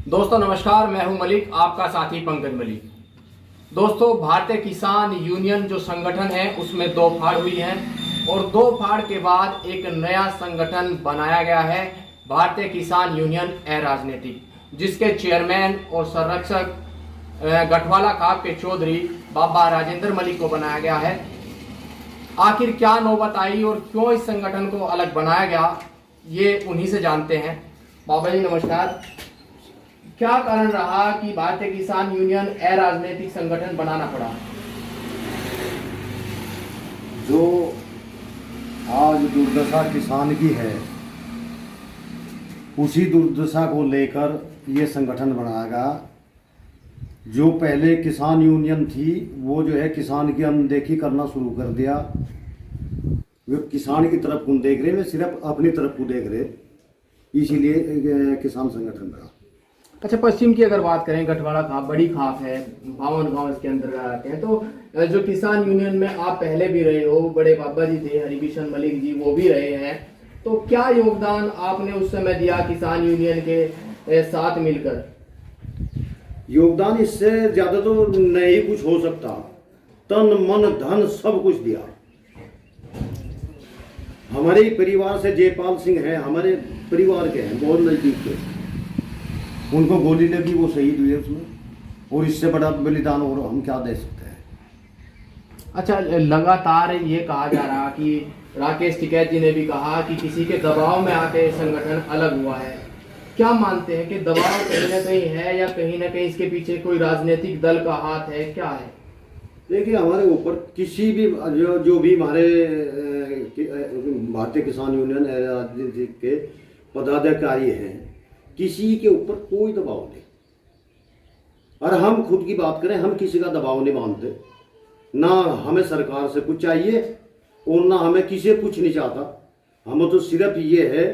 दोस्तों नमस्कार, मैं हूं मलिक, आपका साथी पंकज मलिक। दोस्तों, भारतीय किसान यूनियन जो संगठन है उसमें दो फाड़ हुई हैं और दो फाड़ के बाद एक नया संगठन बनाया गया है, भारतीय किसान यूनियन अराजनीतिक, जिसके चेयरमैन और संरक्षक गठवाला खाप के चौधरी बाबा राजेंद्र मलिक को बनाया गया है। आखिर क्या नौबत आई और क्यों इस संगठन को अलग बनाया गया, ये उन्हीं से जानते हैं। बाबा जी नमस्कार, क्या कारण रहा कि भारतीय किसान यूनियन अराजनीतिक संगठन बनाना पड़ा? जो आज दुर्दशा किसान की है, उसी दुर्दशा को लेकर ये संगठन बनाया गया। जो पहले किसान यूनियन थी वो जो है किसान की अनदेखी करना शुरू कर दिया। वे किसान की तरफ को देख रहे, वे सिर्फ अपनी तरफ को देख रहे, इसीलिए किसान संगठन बना। अच्छा, पश्चिम की अगर बात करें, गठवाड़ा खाप बड़ी खाप है, 52 गांव इसके अंदर आते हैं। तो जो किसान यूनियन में आप पहले भी रहे हो, बड़े बाबा जी थे हरिभूषण मलिक जी, वो भी रहे हैं, तो क्या योगदान आपने उस समय दिया किसान यूनियन के साथ मिलकर? योगदान इससे ज्यादा तो नहीं कुछ हो सकता। तन मन धन सब कुछ दिया। हमारे ही परिवार से जयपाल सिंह हैं, हमारे परिवार के हैं, बहुत नजदीक के। उनको गोली लगी, वो शहीद हुए उसमें, और इससे बड़ा बलिदान और हम क्या दे सकते हैं। अच्छा, लगातार ये कहा जा रहा कि राकेश टिकैत जी ने भी कहा कि किसी के दबाव में आके संगठन अलग हुआ है। क्या मानते हैं कि दबाव कहीं ना कहीं है या कहीं ना कहीं इसके पीछे कोई राजनीतिक दल का हाथ है, क्या है? देखिए, हमारे ऊपर किसी भी जो भी हमारे भारतीय किसान यूनियन राजनीतिक के पदाधिकारी हैं, किसी के ऊपर कोई दबाव नहीं। और हम खुद की बात करें, हम किसी का दबाव नहीं मानते। ना हमें सरकार से कुछ चाहिए और ना हमें किसी कुछ नहीं चाहता। हमें तो सिर्फ ये है,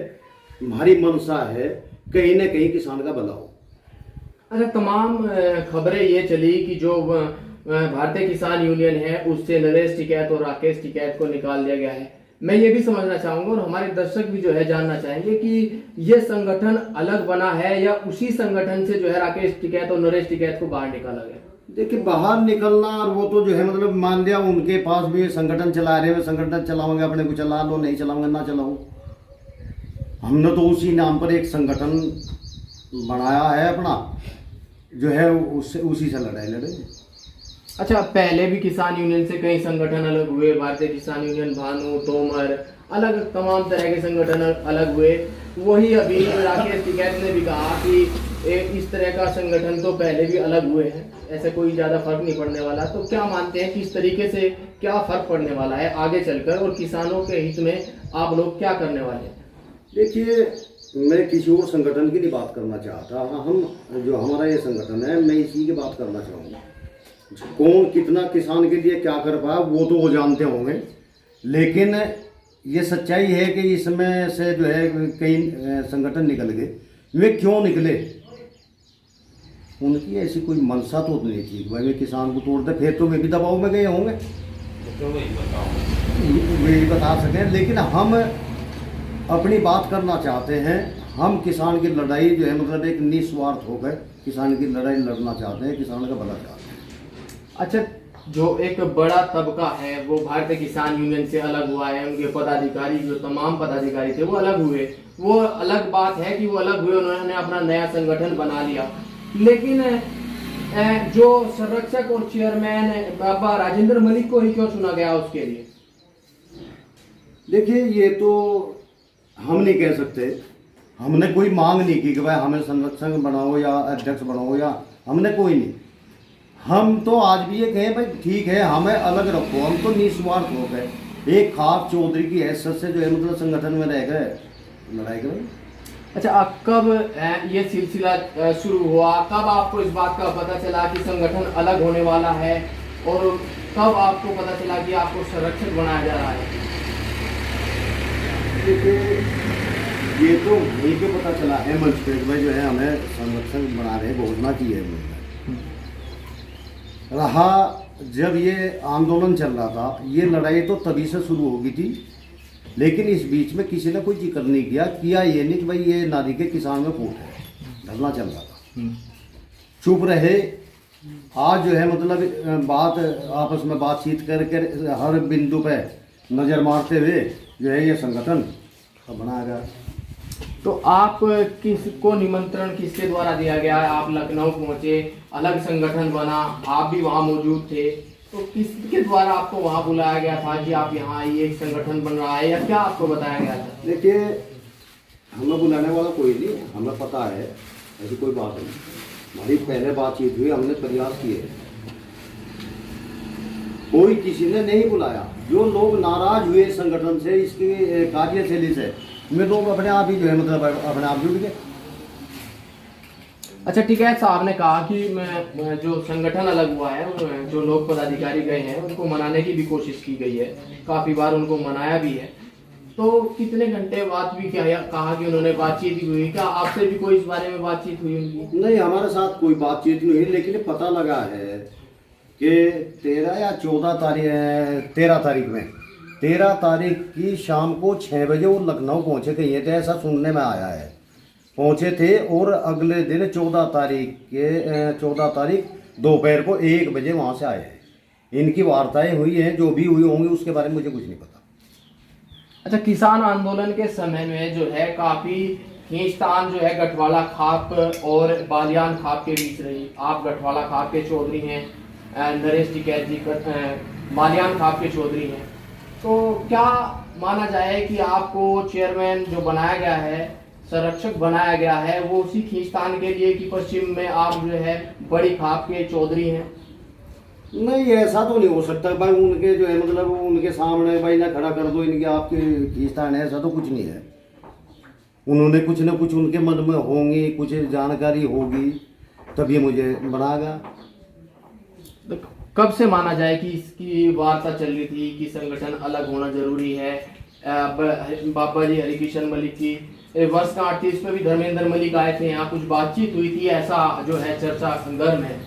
हमारी मंशा है कहीं ना कहीं किसान का भला हो। अच्छा, तमाम खबरें ये चली कि जो भारतीय किसान यूनियन है उससे नरेश टिकैत और राकेश टिकैत को निकाल दिया गया है। मैं ये भी समझना चाहूंगा और हमारे दर्शक भी जो है जानना चाहेंगे कि ये संगठन अलग बना है या उसी संगठन से जो है राकेश टिकैत और नरेश टिकैत को बाहर निकाला गया? देखिए, बाहर निकलना और वो तो जो है मतलब मान लिया उनके पास भी संगठन चला रहे हैं, संगठन चलाओगे, अपने को चला लो, नहीं चलाओगे ना चलाओ। हमने तो उसी नाम पर एक संगठन बनाया है अपना, जो है उससे उसी से लड़ाई लड़े। अच्छा, पहले भी किसान यूनियन से कई संगठन अलग हुए, भारतीय किसान यूनियन, भानु, तोमर, अलग तमाम तरह के संगठन अलग हुए। वही अभी राकेश टिकैत ने भी कहा कि इस तरह का संगठन तो पहले भी अलग हुए हैं, ऐसा कोई ज़्यादा फर्क नहीं पड़ने वाला। तो क्या मानते हैं कि इस तरीके से क्या फर्क पड़ने वाला है आगे चलकर और किसानों के हित में आप लोग क्या करने वाले हैं? देखिए, मैं किसी और संगठन की नहीं बात करना चाहता। हम जो हमारा ये संगठन है, मैं इसी की बात करना चाहूँगा। कौन कितना किसान के लिए क्या कर पाया वो तो वो जानते होंगे, लेकिन ये सच्चाई है कि इसमें से जो है कई संगठन निकल गए। वे क्यों निकले? उनकी ऐसी कोई मंशा तो नहीं थी भाई वे किसान को तोड़ दे, फिर तो वे भी दबाव में गए होंगे, वे बता सकें। लेकिन हम अपनी बात करना चाहते हैं। हम किसान की लड़ाई जो है मतलब एक निस्वार्थ होकर किसान की लड़ाई लड़ना चाहते हैं, किसान का भला चाहते हैं। अच्छा, जो एक बड़ा तबका है वो भारतीय किसान यूनियन से अलग हुआ है, उनके पदाधिकारी जो तमाम पदाधिकारी थे वो अलग हुए, वो अलग बात है कि वो अलग हुए, उन्होंने अपना नया संगठन बना लिया। लेकिन जो संरक्षक और चेयरमैन बाबा राजेंद्र मलिक को ही क्यों चुना गया उसके लिए? देखिए, ये तो हम नहीं कह सकते। हमने कोई मांग नहीं की कि भाई हमें संरक्षक बनाओ या अध्यक्ष बनाओ, या हमने कोई नहीं। हम तो आज भी ये कहें भाई ठीक है, हमें अलग रखो, हम तो निस्वार्थ हो गए। एक खाप चौधरी की हैसियत से जो है मतलब संगठन में रह गए, लड़ाई करें। अच्छा, कब ये सिलसिला शुरू हुआ, कब आपको इस बात का पता चला कि संगठन अलग होने वाला है और कब आपको पता चला कि आपको संरक्षक बनाया जा रहा है? ये तो वहीं पे पता चला है मंच पे भाई जो है हमें संरक्षक बना रहे, घोषणा की है रहा। जब ये आंदोलन चल रहा था, ये लड़ाई तो तभी से शुरू हो गई थी, लेकिन इस बीच में किसी ने कोई जिक्र नहीं किया ये नहीं कि भाई ये नारी के किसान में फूट है, धरना चल रहा था। चुप रहे। आज जो है मतलब बात आपस में बातचीत करके हर बिंदु पे नज़र मारते हुए जो है ये संगठन बनाया गया। तो आप किसको निमंत्रण किसके द्वारा दिया गया? आप लखनऊ पहुंचे, अलग संगठन बना, आप भी वहां मौजूद थे, तो किसके द्वारा आपको वहां बुलाया गया था कि आप यहाँ आइए, एक संगठन बन रहा है, या क्या आपको बताया गया था? देखिए, हमें बुलाने वाला कोई नहीं, हमें पता है, ऐसी कोई बात नहीं। हमारी पहले बातचीत हुई, हमने प्रयास किए, कोई किसी ने नहीं बुलाया। जो लोग नाराज हुए संगठन से, इसकी कार्यशैली से, में लोग अपने आप ही जो है मतलब अपने आप जुड़ गए। अच्छा ठीक है, साहब ने कहा कि मैं जो संगठन अलग हुआ है, जो लोग पदाधिकारी गए हैं उनको मनाने की भी कोशिश की गई है, काफी बार उनको मनाया भी है। तो कितने घंटे बात भी किया, कहा कि उन्होंने बातचीत भी हुई, क्या आपसे भी कोई इस बारे में बातचीत हुई उनकी? नहीं, हमारे साथ कोई बातचीत नहीं हुई, लेकिन पता लगा है कि 13 या 14 तारीख 13 तारीख की शाम को 6 बजे वो लखनऊ पहुंचे थे, ये तो ऐसा सुनने में आया है, पहुंचे थे। और अगले दिन 14 तारीख दोपहर को 1 बजे वहां से आए हैं। इनकी वार्ताएं हुई हैं, जो भी हुई होंगी उसके बारे में मुझे कुछ नहीं पता। अच्छा, किसान आंदोलन के समय में जो है काफी खींचतान जो है गठवाला खाप और बालियान खाप के बीच रही। आप गठवाला खाप के चौधरी हैं, नरेश टिकैत जी बालियान खाप के चौधरी हैं, तो क्या माना जाए कि आपको चेयरमैन जो बनाया गया है, संरक्षक बनाया गया है, वो उसी खींचतान के लिए कि पश्चिम में आप जो है बड़ी खाप के चौधरी हैं? नहीं, ऐसा तो नहीं हो सकता भाई। उनके जो है मतलब उनके सामने भाई ना खड़ा कर दो इनके आपके खींचतान है, ऐसा तो कुछ नहीं है। उन्होंने कुछ ना कुछ उनके मन में होंगी, कुछ जानकारी होगी, तभी मुझे बनाएगा। तो कब से माना जाए कि इसकी वार्ता चल रही थी कि संगठन अलग होना जरूरी है? बाबा जी हरिकिशन मलिक की वर्ष 38 में भी धर्मेंद्र मलिक आए थे, यहाँ कुछ बातचीत हुई थी, ऐसा जो है चर्चा संदर्भ में?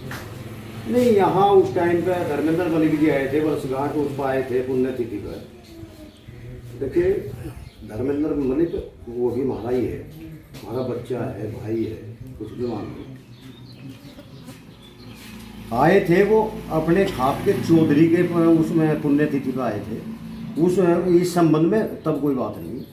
नहीं, यहाँ उस टाइम पे धर्मेंद्र मलिक जी आए थे, वर्षगांठ उस पर आए थे, पुण्यतिथि पर। देखिए, धर्मेंद्र मलिक वो भी हमारा ही है, हमारा बच्चा है, भाई है, कुछ भी मान लो। आए थे वो अपने खाप के चौधरी के उसमें पुण्यतिथि पर आए थे, उस इस संबंध में तब कोई बात नहीं।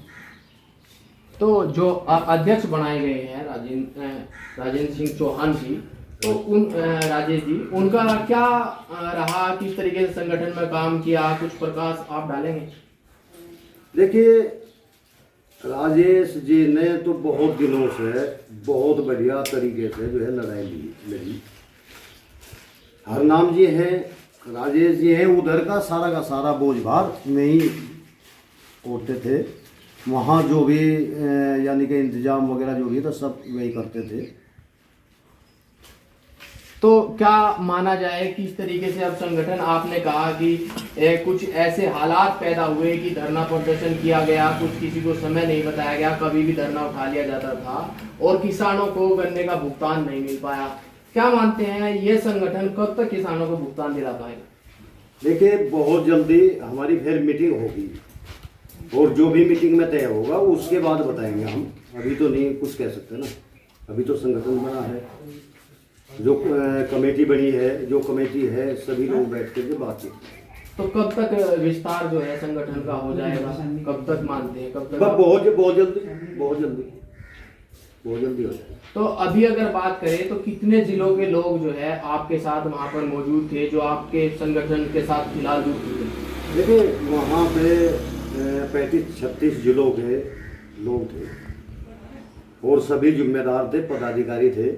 तो जो अध्यक्ष बनाए गए हैं राजेंद्र सिंह चौहान जी, तो उन राजेश जी, उनका क्या रहा, किस तरीके से संगठन में काम किया, कुछ प्रकाश आप डालेंगे? देखिए, राजेश जी ने तो बहुत दिनों से बहुत बढ़िया तरीके से जो है लड़ाई लड़ी। हरनाम जी हैं, राजेश जी हैं, उधर का सारा बोझभार में ही उठते थे। वहाँ जो भी यानी कि इंतजाम वगैरह जो भी था सब वही करते थे। तो क्या माना जाए कि इस तरीके से अब संगठन, आपने कहा कि कुछ ऐसे हालात पैदा हुए कि धरना प्रदर्शन किया गया, कुछ किसी को समय नहीं बताया गया, कभी भी धरना उठा लिया जाता था और किसानों को गन्ने का भुगतान नहीं मिल पाया। क्या मानते हैं ये संगठन कब तक किसानों को भुगतान दिला पाएगा? देखिए, बहुत जल्दी हमारी फिर मीटिंग होगी और जो भी मीटिंग में तय होगा उसके बाद बताएंगे हम। अभी तो नहीं कुछ कह सकते ना, अभी तो संगठन बना है, जो कमेटी बनी है, जो कमेटी है, सभी लोग बैठ कर बातचीत। तो कब तक विस्तार जो है संगठन का हो जाएगा, कब तक मानते हैं, कब तक? बहुत जल्दी हो जाएगा। तो अभी अगर बात करें तो कितने जिलों के लोग जो है आपके साथ वहाँ पर मौजूद थे, जो आपके संगठन के साथ फिलहाल जुड़ थे? देखिए, वहाँ पे 35-36 जिलों के लोग थे और सभी जिम्मेदार थे, पदाधिकारी थे,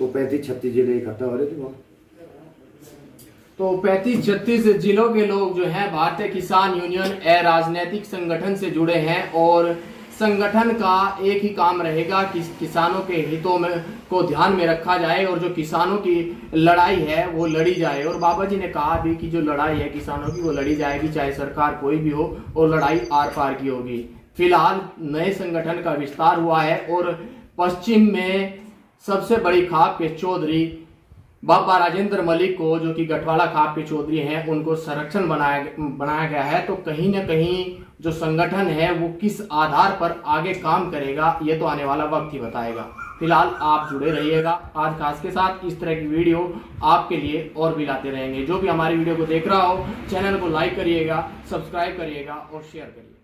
तो 35-36 जिले इकट्ठा हो रहे थे वहाँ। तो 35-36 जिलों के लोग जो हैं भारतीय किसान यूनियन राजनीतिक संगठन से जुड़े हैं और संगठन का एक ही काम रहेगा कि किसानों के हितों में को ध्यान में रखा जाए और जो किसानों की लड़ाई है वो लड़ी जाए। और बाबा जी ने कहा भी कि जो लड़ाई है किसानों की वो लड़ी जाएगी, चाहे सरकार कोई भी हो, और लड़ाई आर पार की होगी। फिलहाल नए संगठन का विस्तार हुआ है और पश्चिम में सबसे बड़ी खाप के चौधरी बाबा राजेंद्र मलिक को, जो कि गठवाला खाप के चौधरी हैं, उनको संरक्षण बनाया गया है। तो कहीं ना कहीं जो संगठन है वो किस आधार पर आगे काम करेगा ये तो आने वाला वक्त ही बताएगा। फिलहाल आप जुड़े रहिएगा आज खास के साथ। इस तरह की वीडियो आपके लिए और भी लाते रहेंगे। जो भी हमारी वीडियो को देख रहा हो चैनल को लाइक करिएगा, सब्सक्राइब करिएगा और शेयर करिएगा।